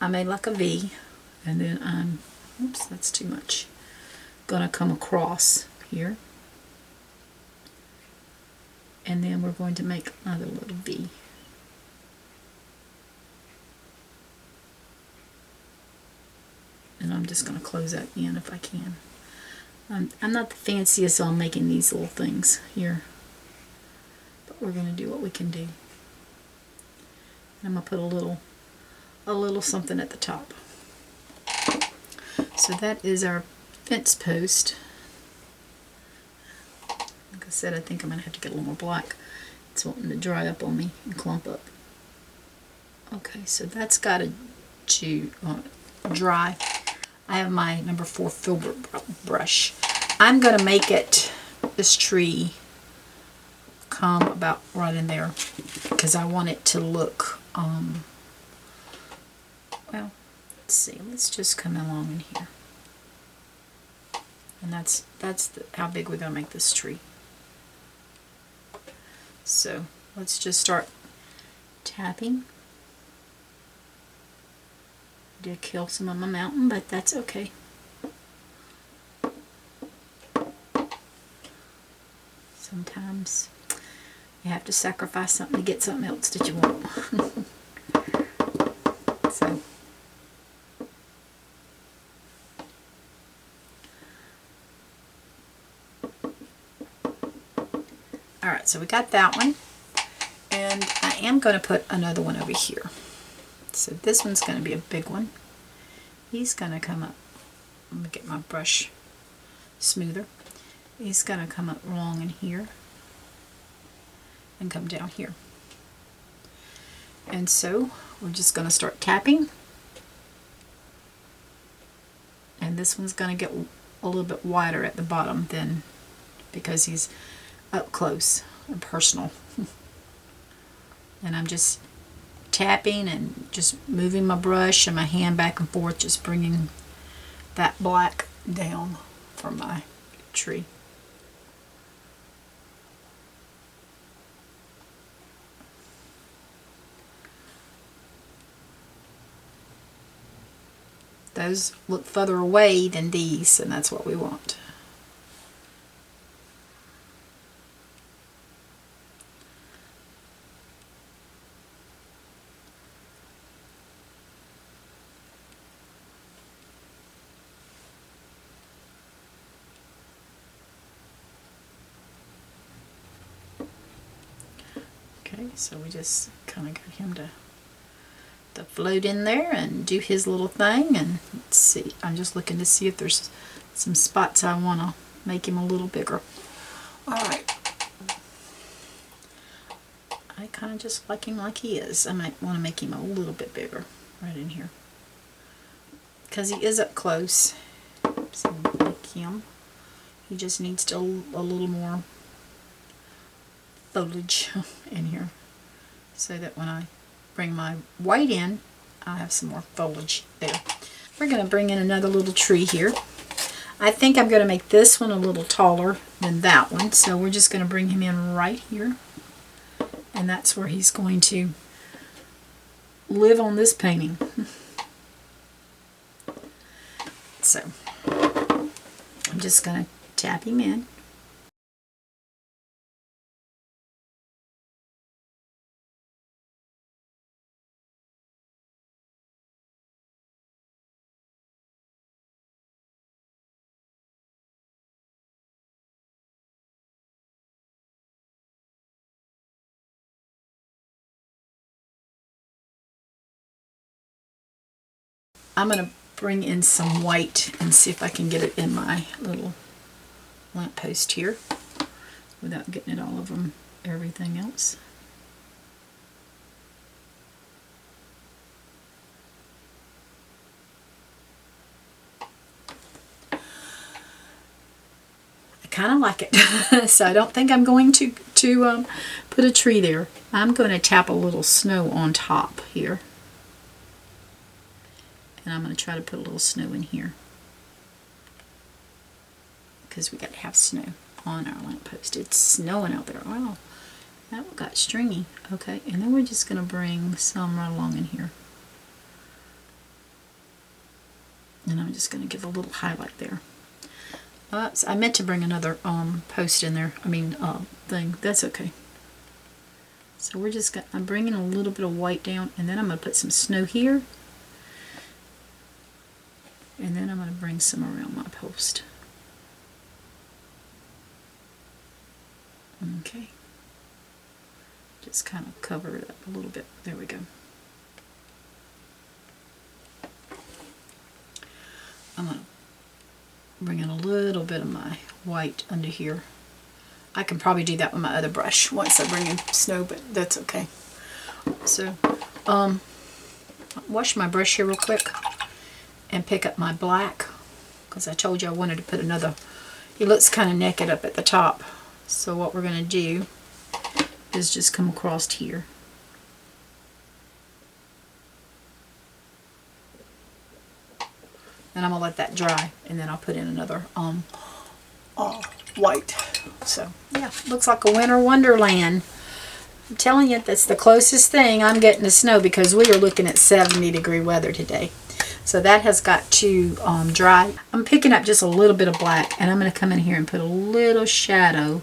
I made like a V, and then I'm, oops, that's too much. Going to come across here, and then we're going to make another little V. And I'm just going to close that in if I can. I'm not the fanciest on making these little things here, but we're going to do what we can do. I'm going to put a little something at the top. So that is our fence post. Like I said, I think I'm going to have to get a little more black. It's wanting to dry up on me and clump up. Okay, so that's got to dry. I have my number 4 Filbert brush. I'm going to make this tree come about right in there because I want it to look, well, let's see, let's just come along in here. And that's how big we're going to make this tree. So let's just start tapping. Did kill some of my mountain, but that's okay. Sometimes you have to sacrifice something to get something else that you want. So alright, so we got that one, and I am going to put another one over here. So this one's going to be a big one. He's going to come up. Let me get my brush smoother. He's going to come up along in here and come down here. And so we're just going to start tapping. And this one's going to get a little bit wider at the bottom than, because he's up close and personal. And I'm just tapping and just moving my brush and my hand back and forth, just bringing that black down for my tree. Those look further away than these, and that's what we want. Okay, so we just kind of got him to float in there and do his little thing. And let's see, I'm just looking to see if there's some spots I want to make him a little bigger. Alright. I kind of just like him like he is. I might want to make him a little bit bigger right in here, because he is up close. So like him, he just needs to a little more foliage in here, so that when I bring my white in, I have some more foliage there. We're going to bring in another little tree here. I think I'm going to make this one a little taller than that one, so we're just going to bring him in right here. And that's where he's going to live on this painting. So, I'm just going to tap him in. I'm going to bring in some white and see if I can get it in my little lamppost here without getting it all over everything else. I kind of like it. So I don't think I'm going to put a tree there. I'm going to tap a little snow on top here. And I'm going to try to put a little snow in here, because we got to have snow on our lamppost. It's snowing out there. Wow, that one got stringy. Okay, and then we're just going to bring some right along in here. And I'm just going to give a little highlight there. So I meant to bring another post in there. Thing. That's okay. So we're just going. I'm bringing a little bit of white down, and then I'm going to put some snow here. And then I'm going to bring some around my post. Okay. Just kind of cover it up a little bit. There we go. I'm going to bring in a little bit of my white under here. I can probably do that with my other brush once I bring in snow, but that's okay. So, wash my brush here real quick. And pick up my black, because I told you I wanted to put another. He looks kind of naked up at the top. So what we're going to do is just come across here. And I'm going to let that dry, and then I'll put in another white. So yeah, looks like a winter wonderland. I'm telling you, that's the closest thing I'm getting to snow, because we are looking at 70-degree weather today. So that has got to dry. I'm picking up just a little bit of black, and I'm going to come in here and put a little shadow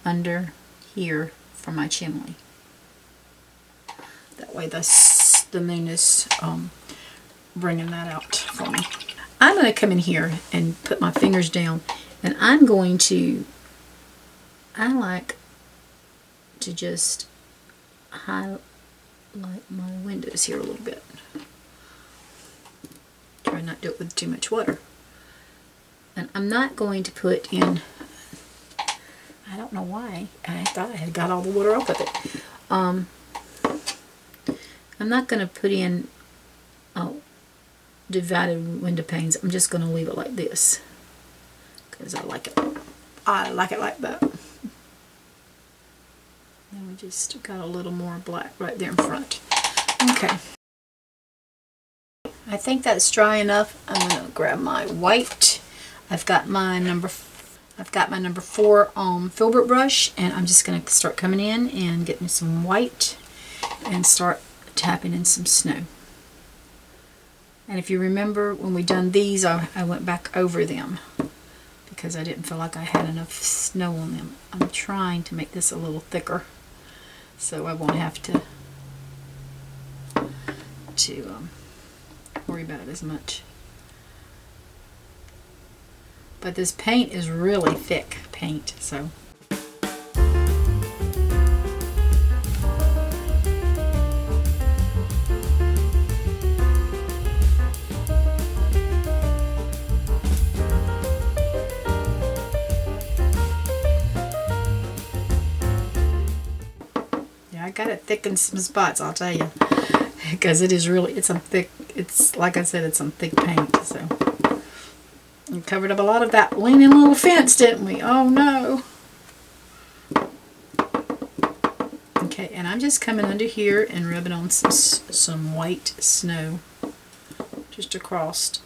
under here for my chimney. That way the moon is bringing that out for me. I'm going to come in here and put my fingers down, and I'm going to, I like to just highlight my windows here a little bit. Try not to do it with too much water. And I'm not going to put in, I don't know why, I thought I had got all the water off of it. I'm not going to put in divided window panes. I'm just going to leave it like this, because I like it. I like it like that. And we just got a little more black right there in front. Okay. I think that's dry enough. I'm going to grab my white. I've got my number 4 Filbert brush, and I'm just going to start coming in and getting some white and start tapping in some snow. And if you remember, when we done these, I went back over them because I didn't feel like I had enough snow on them. I'm trying to make this a little thicker so I won't have to worry about it as much. But this paint is really thick paint, so. got it thick in some spots, I'll tell you. Because it is really, it's some thick, it's like I said, it's some thick paint. So we covered up a lot of that leaning little fence, didn't we? Oh no. Okay, and I'm just coming under here and rubbing on some white snow just across,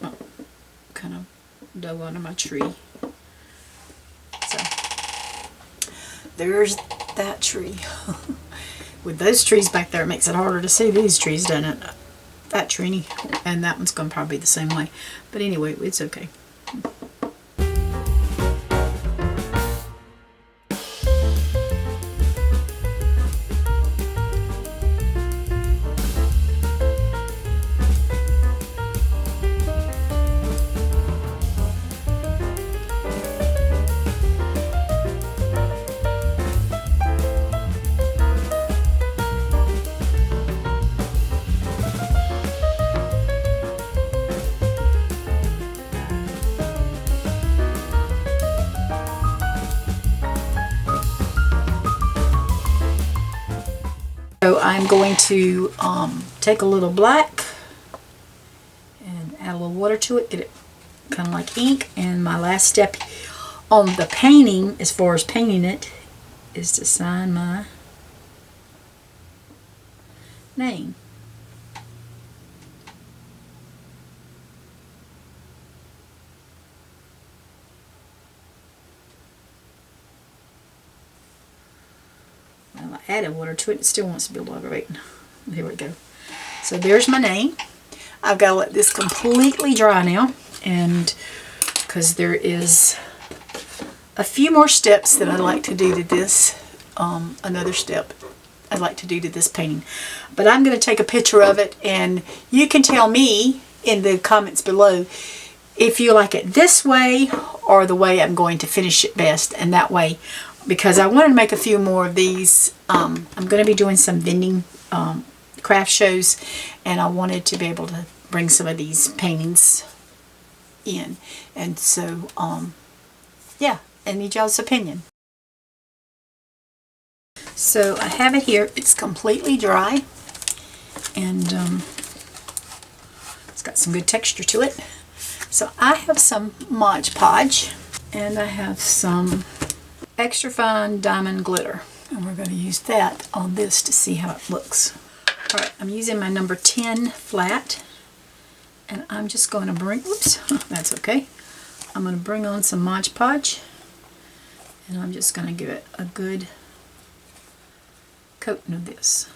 kind of dove under my tree. So there's that tree. With those trees back there, it makes it harder to see these trees, doesn't it? That tree, and that one's going to probably be the same way. But anyway, it's okay. So I'm going to take a little black and add a little water to it, get it kind of like ink. And my last step on the painting, as far as painting it, is to sign my name. Well, I added water to it. It still wants to build over. Wait, here we go. So there's my name. I've got to let this completely dry now, and because there is a few more steps that I'd like to do to this, another step I'd like to do to this painting. But I'm going to take a picture of it, and you can tell me in the comments below if you like it this way or the way I'm going to finish it best. And that way, because I wanted to make a few more of these, I'm going to be doing some vending craft shows, and I wanted to be able to bring some of these paintings in. And so, yeah, I need y'all's opinion. So I have it here. It's completely dry, and it's got some good texture to it. So I have some Mod Podge, and I have some extra fine diamond glitter, and we're going to use that on this to see how it looks. Alright, I'm using my number 10 flat, and I'm just going to bring, oops, that's okay. I'm going to bring on some Mod Podge, and I'm just going to give it a good coating of this.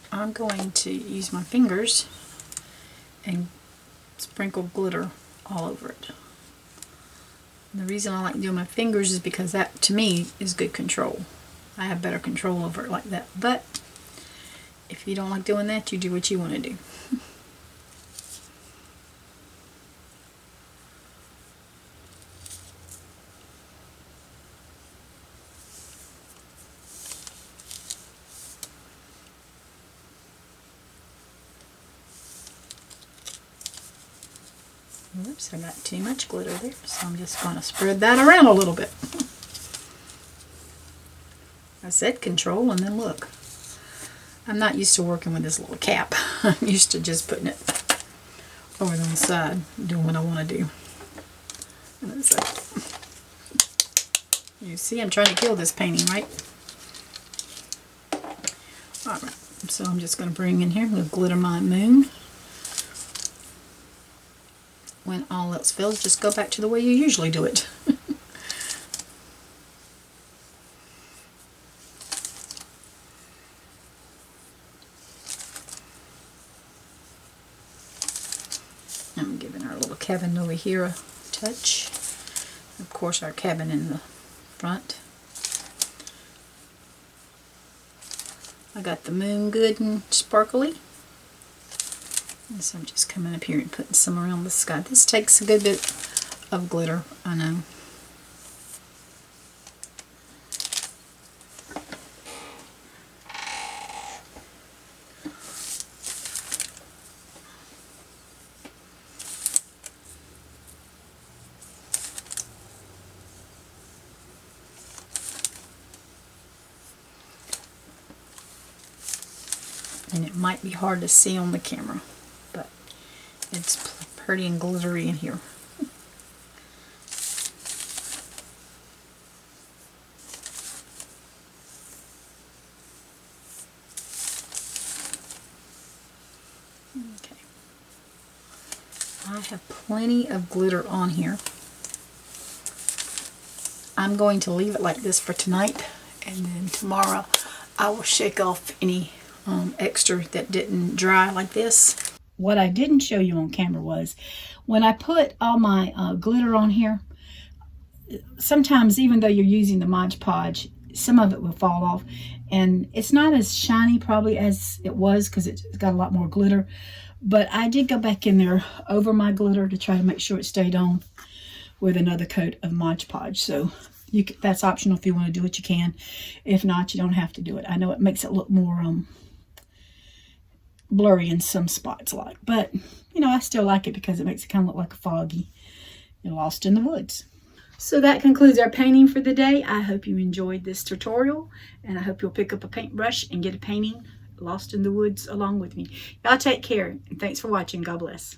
I'm going to use my fingers and sprinkle glitter all over it. And the reason I like doing my fingers is because that, to me, is good control. I have better control over it like that. But if you don't like doing that, you do what you want to do. Oops, I got too much glitter there, so I'm just going to spread that around a little bit. I said control, and then look. I'm not used to working with this little cap. I'm used to just putting it over on the side, doing what I want to do. And so, you see, I'm trying to kill this painting, right? Alright, so I'm just going to bring in here the Glitter My Moon. When all else fails, just go back to the way you usually do it. I'm giving our little cabin over here a touch. Of course, our cabin in the front. I got the moon good and sparkly. And so I'm just coming up here and putting some around the sky. This takes a good bit of glitter, I know. and it might be hard to see on the camera, but it's pretty and glittery in here. Okay. I have plenty of glitter on here. I'm going to leave it like this for tonight, and then tomorrow I will shake off any extra that didn't dry like this. What I didn't show you on camera was when I put all my glitter on here, sometimes even though you're using the Mod Podge, some of it will fall off, and it's not as shiny probably as it was because it's got a lot more glitter. But I did go back in there over my glitter to try to make sure it stayed on with another coat of Mod Podge. So that's optional. If you want to do it, you can. If not, you don't have to do it. I know it makes it look more blurry in some spots, but you know, I still like it because it makes it kind of look like a foggy. You're lost in the woods. So that concludes our painting for the day. I hope you enjoyed this tutorial, and I hope you'll pick up a paintbrush and get a painting Lost in the Woods along with me. Y'all take care, and thanks for watching. God bless.